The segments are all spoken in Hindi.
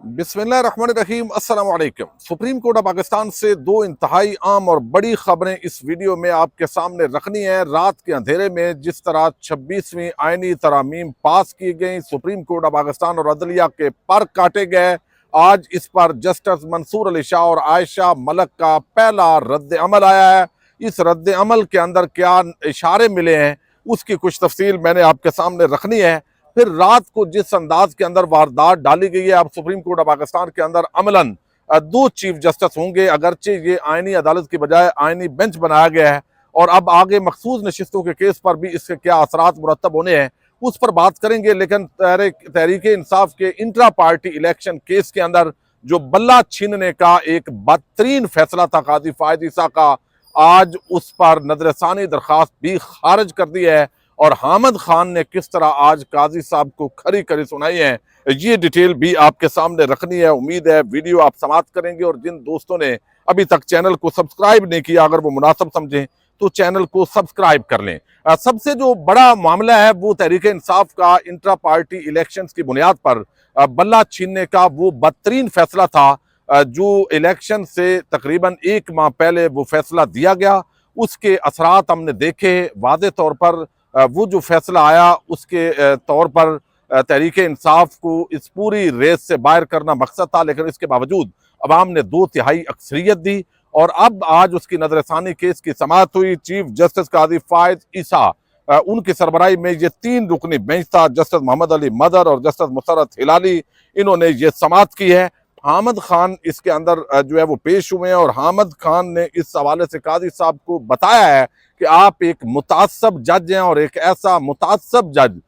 बिस्मिल्लाहिर्रहमानिर्रहीम अस्सलाम वालेकुम। सुप्रीम कोर्ट ऑफ पाकिस्तान से दो इंतहाई आम और बड़ी खबरें इस वीडियो में आपके सामने रखनी है। रात के अंधेरे में जिस तरह 26वीं आईनी तरामीम पास की गई, सुप्रीम कोर्ट ऑफ पाकिस्तान और अदलिया के पर काटे गए, आज इस पर जस्टिस मंसूर अली शाह और आयशा मलक का पहला रद्द अमल आया है। इस रद्द अमल के अंदर क्या इशारे मिले हैं उसकी कुछ तफसील मैंने आपके सामने रखनी है। फिर रात को जिस अंदाज के अंदर वारदात डाली गई है, अब सुप्रीम कोर्ट ऑफ पाकिस्तान के अंदर अमलन दो चीफ जस्टिस होंगे, अगरचे ये आईनी अदालत की बजाय आईनी बेंच बनाया गया है। और अब आगे मखसूस नशिस्तों के केस पर भी इसके क्या असरात मुरतब होने हैं उस पर बात करेंगे। लेकिन तहरीक इंसाफ के इंट्रा पार्टी इलेक्शन केस के अंदर जो बल्ला छीनने का एक बदतरीन फैसला था काजी फायद ईसा का, आज उस पर नजरसानी दरखास्त भी खारिज कर दी है। और हामिद खान ने किस तरह आज काजी साहब को खरी खरी सुनाई है, ये डिटेल भी आपके सामने रखनी है। उम्मीद है वीडियो आप समाप्त करेंगे और जिन दोस्तों ने अभी तक चैनल को सब्सक्राइब नहीं किया, अगर वो मुनासिब समझें तो चैनल को सब्सक्राइब कर लें। सबसे जो बड़ा मामला है वो तहरीक इंसाफ का इंट्रा पार्टी इलेक्शंस की बुनियाद पर बल्ला छीनने का वो बदतरीन फैसला था, जो इलेक्शन से तकरीबन एक माह पहले वो फैसला दिया गया। उसके असरात हमने देखे वाज़े तौर पर। वो जो फैसला आया उसके तौर पर तहरीक इंसाफ को इस पूरी रेस से बाहर करना मकसद था, लेकिन इसके बावजूद अवाम ने 2/3 अक्सरियत दी। और अब आज उसकी नजरसानी केस की समाअत हुई। चीफ जस्टिस काजी फायद ईसा उनकी सरबराही में ये 3 रुकनी बेंच था, जस्टिस मोहम्मद अली मदर और जस्टिस मुसरत हिलाली, इन्होंने ये समाअत की है। हामिद खान इसके अंदर जो है वो पेश हुए हैं और हामिद खान ने इस हवाले से काजी साहब को बताया है कि आप एक मुतासब जज हैं और एक ऐसा मुतासब जज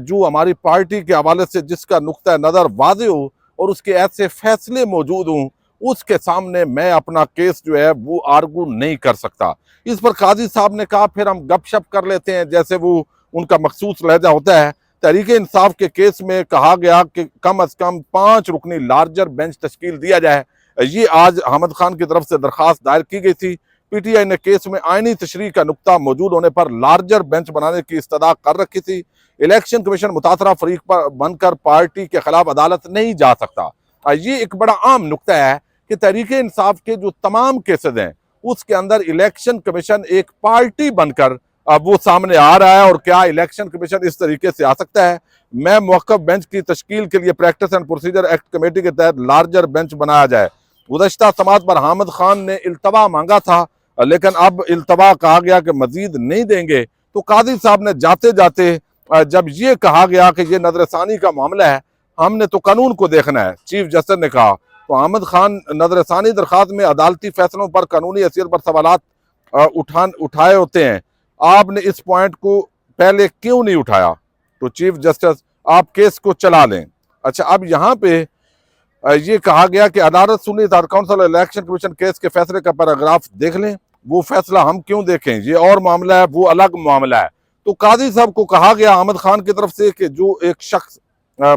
जो हमारी पार्टी के हवाले से जिसका नुक्ता नज़र वाज़े हो और उसके ऐसे फैसले मौजूद हों, उसके सामने मैं अपना केस जो है वो आर्गू नहीं कर सकता। इस पर काजी साहब ने कहा फिर हम गपशप कर लेते हैं, जैसे वो उनका मखसूस लहजा होता है। तहरीक इंसाफ के केस में कहा गया कि कम अज कम 5 रुकनी लार्जर बेंच तश्कील दिया जाए। ये आज हामिद खान की तरफ से दरखास्त दायर की गई थी। पीटीआई ने केस में आईनी तशरीह का नुक्ता मौजूद होने पर लार्जर बेंच बनाने की इस्तदा कर रखी थी। इलेक्शन कमीशन मुतासरा फरीक पर बनकर पार्टी के खिलाफ अदालत नहीं जा सकता। ये एक बड़ा आम नुक्ता है कि तहरीक इंसाफ के जो तमाम केसेज हैं उसके अंदर इलेक्शन कमीशन एक पार्टी बनकर अब वो सामने आ रहा है। और क्या इलेक्शन कमीशन इस तरीके से आ सकता है? मैं मौक़िफ़ बेंच की तश्कील के लिए practice and procedure act committee के तहत लार्जर बेंच बनाया जाए। गुज़श्ता समाअत पर हामिद खान ने इल्तवा मांगा था, लेकिन अब इल्तवा कहा गया कि मजीद नहीं देंगे। तो काजी साहब ने जाते जाते जब ये कहा गया कि ये नजरसानी का मामला है, हमने तो कानून को देखना है, चीफ जस्टिस ने कहा, तो हामिद खान नजरसानी दरखास्त में अदालती फैसलों पर कानूनी हैसियत पर सवालात उठाए होते हैं, आपने इस पॉइंट को पहले क्यों नहीं उठाया? तो चीफ जस्टिस आप केस को चला लें। अच्छा, अब यहाँ पे ये कहा गया कि अदालत सुनी काउंसिल इलेक्शन कमीशन केस के फैसले का पैराग्राफ देख लें। वो फैसला हम क्यों देखें, ये और मामला है, वो अलग मामला है। तो काजी साहब को कहा गया हामिद खान की तरफ से कि जो एक शख्स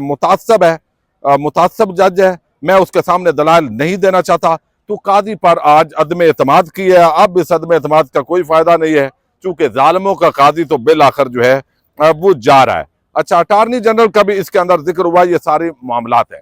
मुतासब है, मुतासब जज है, मैं उसके सामने दलाल नहीं देना चाहता। तो काजी पर आज अदम एतमाद की है। अब इस अदम एतमाद का कोई फायदा नहीं है, चूंकि जालिमों का काजी तो बिल आखिर जो है वो जा रहा है। अच्छा, अटारनी जनरल का भी इसके अंदर जिक्र हुआ, ये सारे मामलात हैं।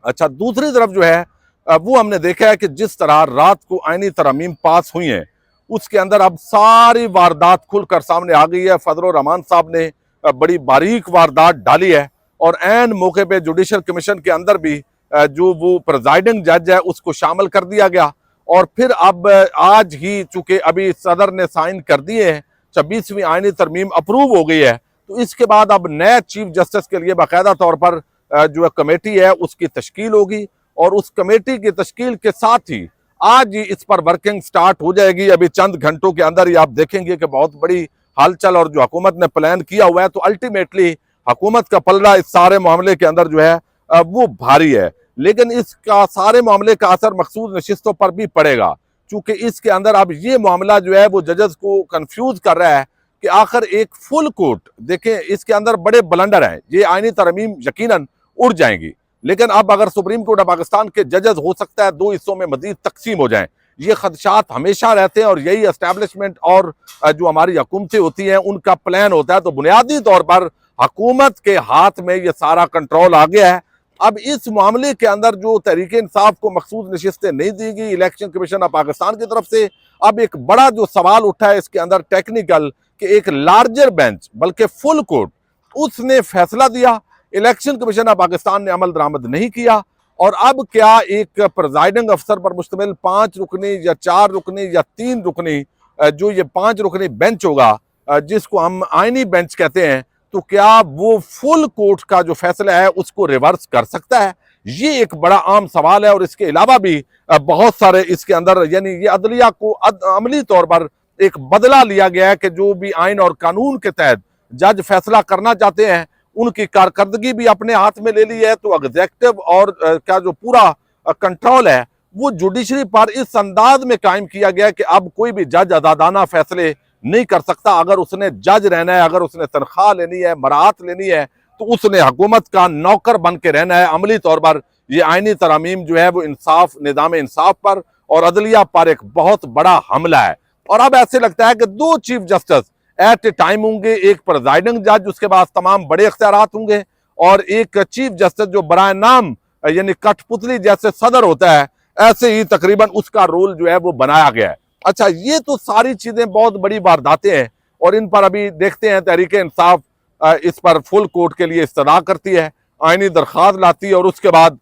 अच्छा, दूसरी तरफ जो है वो हमने देखा है कि जिस तरह रात को आईनी तरमीम पास हुई हैं उसके अंदर अब सारी वारदात खुलकर सामने आ गई है। फजल रहमान साहब ने बड़ी बारीक वारदात डाली है और एन मौके पे जुडिशल कमीशन के अंदर भी जो वो प्रिजाइडिंग जज है उसको शामिल कर दिया गया। और फिर अब आज ही चूंकि अभी सदर ने साइन कर दिए हैं, 26वीं आईनी तरमीम अप्रूव हो गई है, तो इसके बाद अब नए चीफ जस्टिस के लिए बाकायदा तौर पर जो कमेटी है उसकी तश्कील होगी। और उस कमेटी की तश्कील के साथ ही आज ही इस पर वर्किंग स्टार्ट हो जाएगी। अभी चंद घंटों के अंदर ही आप देखेंगे कि बहुत बड़ी हलचल, और जो हुकूमत ने प्लान किया हुआ है, तो अल्टीमेटली हुकूमत का पलड़ा इस सारे मामले के अंदर जो है वो भारी है। लेकिन इसका सारे मामले का असर मखसूस नशिस्तों पर भी पड़ेगा, चूंकि इसके अंदर अब ये मामला जो है वो जजेस को कंफ्यूज कर रहा है कि आखिर एक फुल कोर्ट, देखें इसके अंदर बड़े ब्लंडर हैं, ये आईनी तरमीम यकीनन उड़ जाएंगी, लेकिन अब अगर सुप्रीम कोर्ट ऑफ पाकिस्तान के जजेस हो सकता है 2 हिस्सों में मजीद तकसीम हो जाएं। ये खदशात हमेशा रहते हैं और यही एस्टैब्लिशमेंट और जो हमारी हुकूमतें होती हैं उनका प्लान होता है। तो बुनियादी तौर पर हुकूमत के हाथ में ये सारा कंट्रोल आ गया है। अब इस मामले के अंदर जो तहरीक इंसाफ को मखसूस नशिस्तें नहीं दी गई इलेक्शन कमीशन ऑफ पाकिस्तान की तरफ से, अब एक बड़ा जो सवाल उठा है इसके अंदर टेक्निकल कि एक लार्जर बेंच बल्कि फुल कोर्ट उसने फैसला दिया, इलेक्शन कमीशन ऑफ पाकिस्तान ने अमल दरामद नहीं किया। और अब क्या एक प्रिजाइडिंग अफसर पर मुश्तमिल 5 रुकनी या 4 रुकनी या 3 रुकनी जो ये 5 रुकनी बेंच होगा जिसको हम आईनी बेंच कहते हैं, तो क्या वो फुल कोर्ट का जो फैसला है उसको रिवर्स कर सकता है? ये एक बड़ा आम सवाल है। और इसके अलावा भी बहुत सारे इसके अंदर यानी ये अदलिया को अमली तौर पर एक बदला लिया गया है कि जो भी आइन और कानून के तहत जज फैसला करना चाहते हैं उनकी कारकर्दगी भी अपने हाथ में ले ली है। तो एग्जेक्टिव और क्या जो पूरा कंट्रोल है वो जुडिशरी पर इस अंदाज में कायम किया गया कि अब कोई भी जज आजादाना फैसले नहीं कर सकता। अगर उसने जज रहना है, अगर उसने तनख्वाह लेनी है, मराहत लेनी है, तो उसने हुकूमत का नौकर बन के रहना है। अमली तौर पर ये आईनी तरामीम जो है वो इंसाफ, निज़ाम इंसाफ पर और अदलिया पर एक बहुत बड़ा हमला है। और अब ऐसे लगता है कि 2 चीफ जस्टिस एट ए टाइम होंगे, एक प्रिजाइडिंग जज उसके बाद तमाम बड़े इख्तियारात होंगे और एक चीफ जस्टिस जो बराए नाम यानी कठपुतली जैसे सदर होता है, ऐसे ही तकरीबन उसका रोल जो है वो बनाया गया है। अच्छा, ये तो सारी चीजें बहुत बड़ी वारदातें हैं और इन पर अभी देखते हैं तहरीक इंसाफ इस पर फुल कोर्ट के लिए इस्तदा करती है, आईनी दरख्वास्त लाती है और उसके बाद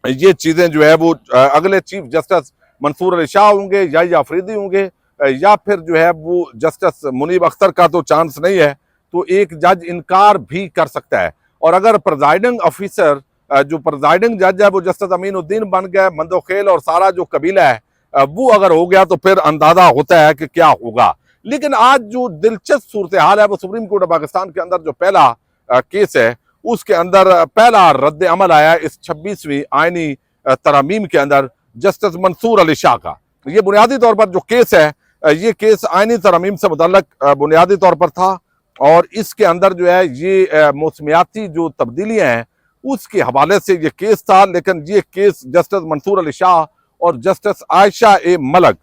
ये चीजें जो है वो अगले चीफ जस्टिस मंसूर अली शाह होंगे या अफरीदी होंगे या फिर जो है वो जस्टिस मुनीब अख्तर का तो चांस नहीं है, तो एक जज इनकार भी कर सकता है। और अगर प्रिजाइडिंग ऑफिसर जो प्रिजाइडिंग जज है वो जस्टिस अमीनुद्दीन बन गया, मंदोखेल और सारा जो कबीला है वो अगर हो गया तो फिर अंदाजा होता है कि क्या होगा। लेकिन आज जो दिलचस्प सूरत हाल है वो सुप्रीम कोर्ट ऑफ पाकिस्तान के अंदर जो पहला केस है उसके अंदर पहला रद्द अमल आया इस 26वीं आईनी तरामीम के अंदर जस्टिस मंसूर अली शाह का। ये बुनियादी तौर पर जो केस है ये केस आईनी तरामीम से मुतल्लक बुनियादी तौर पर था और इसके अंदर जो है ये मौसमियाती जो तब्दीलियां हैं उसके हवाले से ये केस था। लेकिन ये केस जस्टिस मंसूर अली शाह और जस्टिस आयशा ए मलक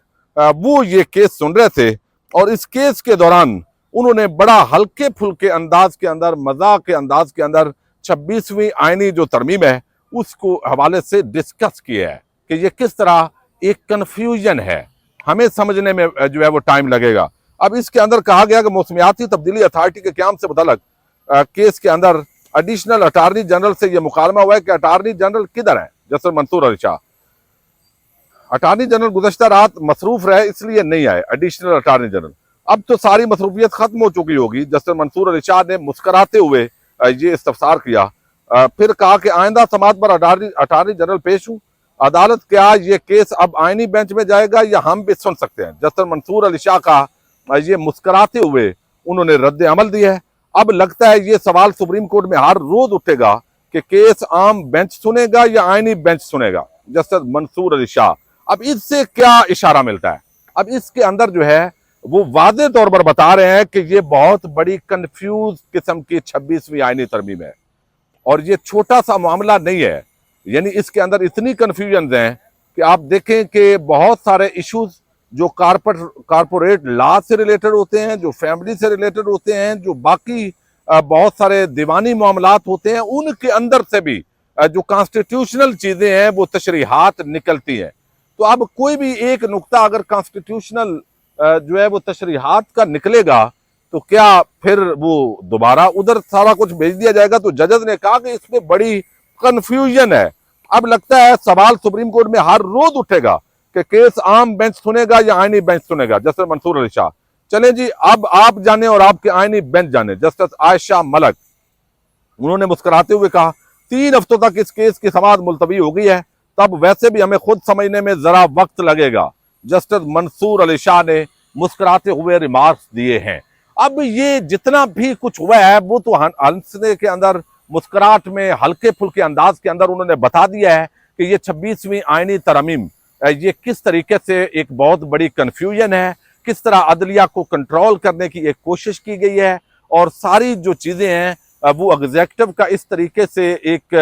वो ये केस सुन रहे थे और इस केस के दौरान उन्होंने बड़ा हल्के फुल्के अंदाज के अंदर, मजाक के अंदाज के अंदर 26वीं आईनी जो तरमीम है उसको हवाले से डिस्कस किया है कि ये किस तरह एक कन्फ्यूजन है, हमें समझने में जो है वो टाइम लगेगा। अब इसके अंदर कहा गया कि मौसमियाती तब्दीली अथॉरिटी के क्याम से मुतल्लक केस के अंदर एडिशनल अटारनी जनरल से यह मुकालमा हुआ है कि अटारनी जनरल किधर है justice Mansoor Ali Shah. Attorney general गुज़श्ता रात मसरूफ रहे इसलिए नहीं आए एडिशनल अटारनी जनरल। अब तो सारी मसरूफियत खत्म हो चुकी होगी। जस्टिस मंसूर अली शाह ने मुस्कराते हुए ये इस्तफसार किया, फिर कहा कि आइंदा समात पर अटारनी जनरल पेश हूँ, अदालत क्या ये केस अब आईनी बेंच में जाएगा या हम भी सुन सकते हैं। जस्टिस मंसूर अली शाह का ये मुस्कराते हुए उन्होंने रद्द अमल दिया है। अब लगता है ये सवाल सुप्रीम कोर्ट में हर रोज उठेगा कि केस आम बेंच सुनेगा या आईनी बेंच सुनेगा जस्टिस मंसूर अली शाह। अब इससे क्या इशारा मिलता है? अब इसके अंदर जो है वो वादे तौर पर बता रहे हैं कि ये बहुत बड़ी कंफ्यूज किस्म की 26वीं आईनी तरमीम है और ये छोटा सा मामला नहीं है। यानी इसके अंदर इतनी कंफ्यूजन हैं कि आप देखें कि बहुत सारे इश्यूज जो कारपोरेट लॉ से रिलेटेड होते हैं, जो फैमिली से रिलेटेड होते हैं, जो बाकी बहुत सारे दीवानी मामलात होते हैं, उनके अंदर से भी जो कॉन्स्टिट्यूशनल चीजें हैं वो तशरीहात निकलती हैं। तो अब कोई भी एक नुक्ता अगर कॉन्स्टिट्यूशनल जो है वो तशरीहात का निकलेगा तो क्या फिर वो दोबारा उधर सारा कुछ भेज दिया जाएगा? तो जजेस ने कहा कि इसमें बड़ी कंफ्यूजन है। अब लगता है सवाल सुप्रीम कोर्ट में हर रोज उठेगा कि केस आम बेंच सुनेगा या आईनी बेंच सुनेगा जस्टिस मंसूर अली शाह। चले जी, अब आप जाने और आपके आईनी बेंच जाने। जस्टिस आयशा मलक उन्होंने मुस्कुराते हुए कहा 3 हफ्तों तक इस केस की समाअत मुलतवी हो गई है, तब वैसे भी हमें खुद समझने में जरा वक्त लगेगा। जस्टिस मंसूर अली शाह ने मुस्कुराते हुए रिमार्क्स दिए हैं। अब ये जितना भी कुछ हुआ है वो तो हंसने के अंदर, मुस्कुराहट में, हल्के फुल्के अंदाज के अंदर उन्होंने बता दिया है कि ये 26वीं आईनी तरमीम ये किस तरीके से एक बहुत बड़ी कंफ्यूजन है, किस तरह अदलिया को कंट्रोल करने की एक कोशिश की गई है और सारी जो चीजें हैं वो एग्जेक्टिव का इस तरीके से एक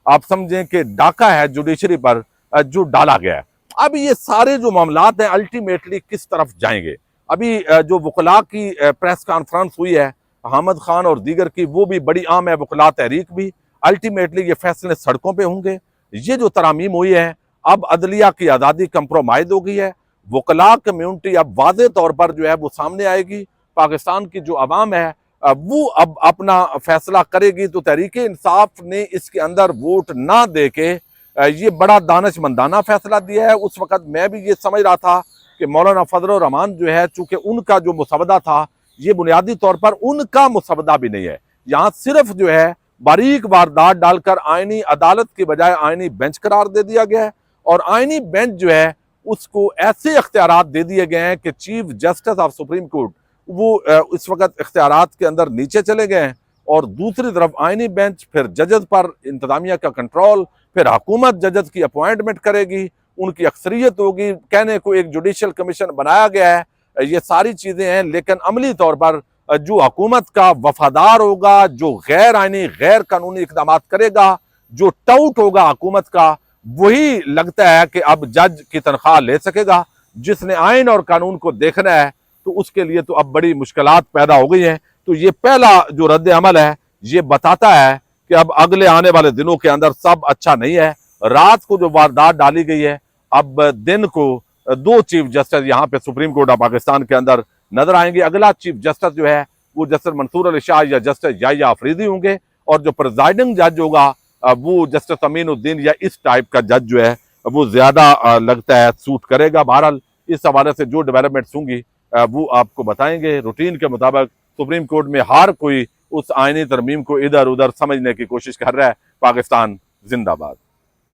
आप समझें कि डाका है जुडिशरी पर जो डाला गया है। अब ये सारे जो मामलात हैं अल्टीमेटली किस तरफ जाएंगे? अभी जो वकला की प्रेस कॉन्फ्रेंस हुई है हामिद खान और दीगर की, वो भी बड़ी आम है, वकला तहरीक भी। अल्टीमेटली ये फैसले सड़कों पे होंगे। ये जो तरामीम हुई है, अब अदलिया की आज़ादी कंप्रोमाइज हो गई है। वकला कम्यूनिटी अब वाज़े तौर पर जो है वो सामने आएगी। पाकिस्तान की जो अवाम है वो अब अपना फैसला करेगी। तो तहरीक इंसाफ ने इसके अंदर वोट ना दे के ये बड़ा दानिशमंदाना फैसला दिया है। उस वक्त मैं भी ये समझ रहा था कि मौलाना फजल रहमान जो है, चूंकि उनका जो मुसवदा था ये बुनियादी तौर पर उनका मुसवदा भी नहीं है, यहाँ सिर्फ जो है बारीक वारदात डालकर आईनी अदालत की बजाय आईनी बेंच करार दे दिया गया है। और आईनी बेंच जो है उसको ऐसे इख्तियारात दे दिए गए हैं कि chief justice of supreme court वो इस वक्त इख्तियारात के अंदर नीचे चले गए हैं। और दूसरी तरफ आईनी बेंच, फिर जजेस पर इंतजामिया का कंट्रोल, फिर हुकूमत जजेस की अपॉइंटमेंट करेगी, उनकी अक्सरियत होगी। कहने को एक जुडिशल कमीशन बनाया गया है, ये सारी चीजें हैं, लेकिन अमली तौर पर जो हुकूमत का वफादार होगा, जो गैर आईनी गैर कानूनी इकदाम करेगा, जो टाउट होगा हुकूमत का, वही लगता है कि अब जज की तनख्वाह ले सकेगा। जिसने आइन और कानून को देखना है तो उसके लिए तो अब बड़ी मुश्किलात पैदा हो गई हैं। तो ये पहला जो रद्द अमल है ये बताता है कि अब अगले आने वाले दिनों के अंदर सब अच्छा नहीं है। रात को जो वारदात डाली गई है, अब दिन को दो चीफ जस्टिस यहाँ पे सुप्रीम कोर्ट ऑफ पाकिस्तान के अंदर नजर आएंगे। अगला चीफ जस्टिस जो है वो जस्टिस मंसूर अली शाह या जस्टिस याहिया अफरीदी होंगे, और जो प्रिजाइडिंग जज होगा वो जस्टिस अमीनुद्दीन या इस टाइप का जज जो है वो ज्यादा लगता है सूट करेगा। बहरहाल इस हवाले से जो डेवलपमेंट्स होंगी वो आपको बताएंगे। रूटीन के मुताबिक सुप्रीम कोर्ट में हर कोई उस आईनी तरमीम को इधर उधर समझने की कोशिश कर रहा है। पाकिस्तान जिंदाबाद।